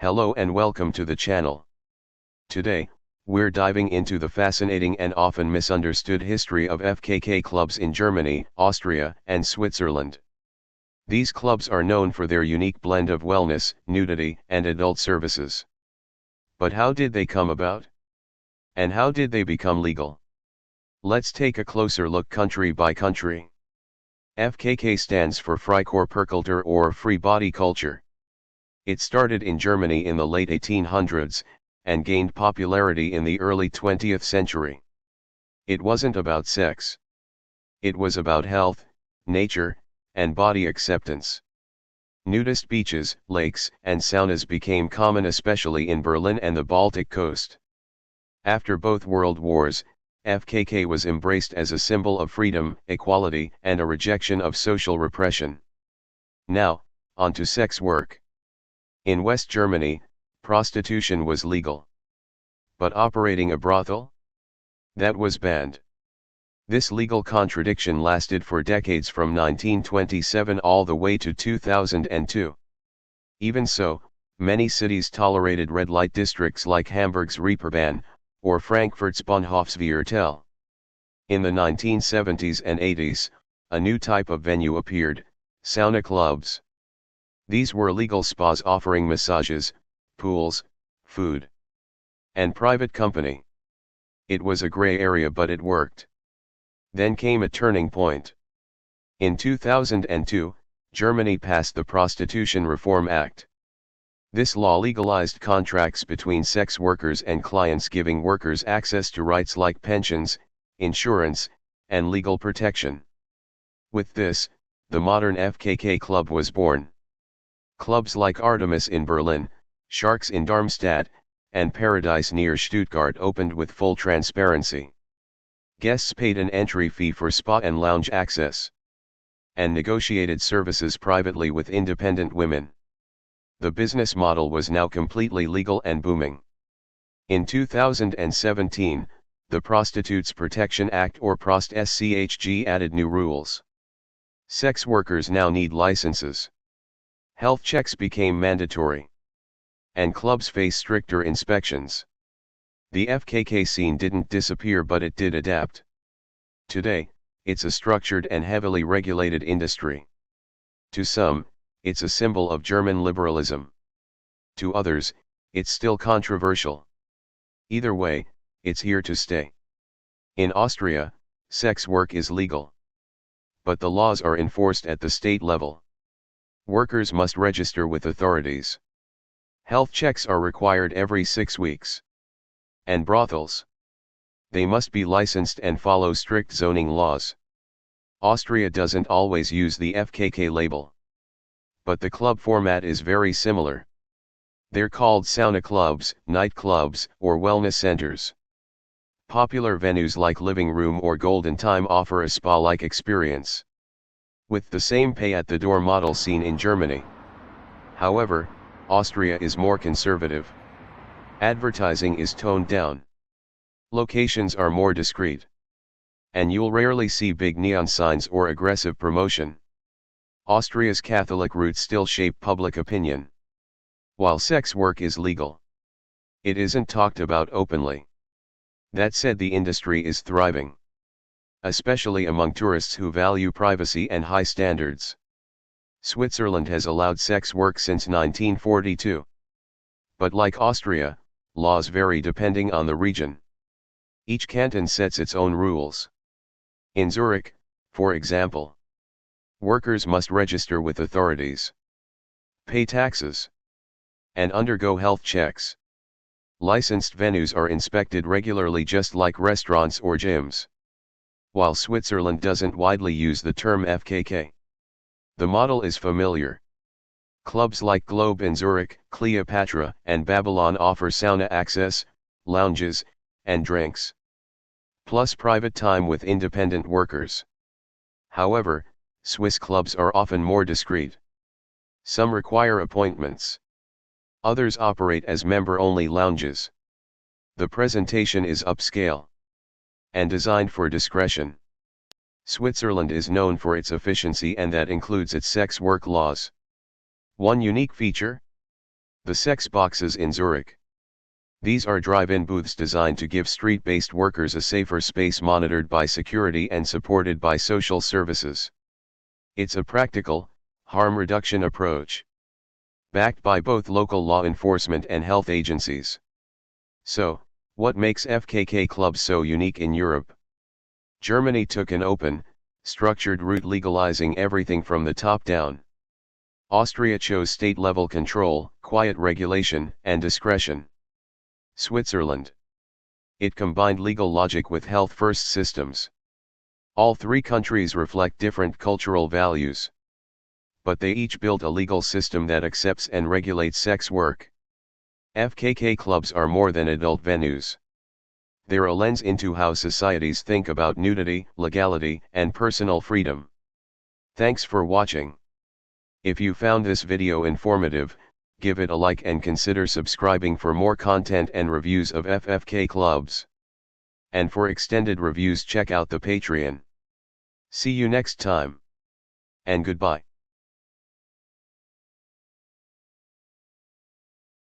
Hello and welcome to the channel. Today, we're diving into the fascinating and often misunderstood history of FKK clubs in Germany, Austria, and Switzerland. These clubs are known for their unique blend of wellness, nudity, and adult services. But how did they come about? And how did they become legal? Let's take a closer look country by country. FKK stands for Freikörperkultur or free body culture. It started in Germany in the late 1800s, and gained popularity in the early 20th century. It wasn't about sex. It was about health, nature, and body acceptance. Nudist beaches, lakes, and saunas became common especially in Berlin and the Baltic coast. After both world wars, FKK was embraced as a symbol of freedom, equality, and a rejection of social repression. Now, on to sex work. In West Germany, prostitution was legal. But operating a brothel? That was banned. This legal contradiction lasted for decades from 1927 all the way to 2002. Even so, many cities tolerated red light districts like Hamburg's Reeperbahn, or Frankfurt's Bahnhofsviertel. In the 1970s and 80s, a new type of venue appeared, sauna clubs. These were legal spas offering massages, pools, food, and private company. It was a gray area but it worked. Then came a turning point. In 2002, Germany passed the Prostitution Reform Act. This law legalized contracts between sex workers and clients, giving workers access to rights like pensions, insurance, and legal protection. With this, the modern FKK club was born. Clubs like Artemis in Berlin, Sharks in Darmstadt, and Paradise near Stuttgart opened with full transparency. Guests paid an entry fee for spa and lounge access, and negotiated services privately with independent women. The business model was now completely legal and booming. In 2017, the Prostitutes Protection Act or Prost-SCHG added new rules. Sex workers now need licenses. Health checks became mandatory. And clubs face stricter inspections. The FKK scene didn't disappear but it did adapt. Today, it's a structured and heavily regulated industry. To some, it's a symbol of German liberalism. To others, it's still controversial. Either way, it's here to stay. In Austria, sex work is legal. But the laws are enforced at the state level. Workers must register with authorities. Health checks are required every 6 weeks. And brothels? They must be licensed and follow strict zoning laws. Austria doesn't always use the FKK label. But the club format is very similar. They're called sauna clubs, nightclubs, or wellness centers. Popular venues like Living Room or Golden Time offer a spa-like experience, with the same pay-at-the-door model seen in Germany. However, Austria is more conservative. Advertising is toned down. Locations are more discreet. And you'll rarely see big neon signs or aggressive promotion. Austria's Catholic roots still shape public opinion. While sex work is legal, it isn't talked about openly. That said, the industry is thriving, especially among tourists who value privacy and high standards. Switzerland has allowed sex work since 1942. But like Austria, laws vary depending on the region. Each canton sets its own rules. In Zurich, for example, workers must register with authorities, pay taxes, and undergo health checks. Licensed venues are inspected regularly just like restaurants or gyms. While Switzerland doesn't widely use the term FKK, the model is familiar. Clubs like Globe in Zurich, Cleopatra, and Babylon offer sauna access, lounges, and drinks, plus private time with independent workers. However, Swiss clubs are often more discreet. Some require appointments. Others operate as member-only lounges. The presentation is upscale and designed for discretion. Switzerland is known for its efficiency, and that includes its sex work laws. One unique feature? The sex boxes in Zurich. These are drive-in booths designed to give street-based workers a safer space monitored by security and supported by social services. It's a practical, harm reduction approach, backed by both local law enforcement and health agencies. So, what makes FKK clubs so unique in Europe? Germany took an open, structured route legalizing everything from the top down. Austria chose state-level control, quiet regulation, and discretion. Switzerland. It combined legal logic with health-first systems. All three countries reflect different cultural values, but they each built a legal system that accepts and regulates sex work. FKK clubs are more than adult venues. They're a lens into how societies think about nudity, legality, and personal freedom. Thanks for watching. If you found this video informative, give it a like and consider subscribing for more content and reviews of FFK clubs. And for extended reviews, check out the Patreon. See you next time. And goodbye.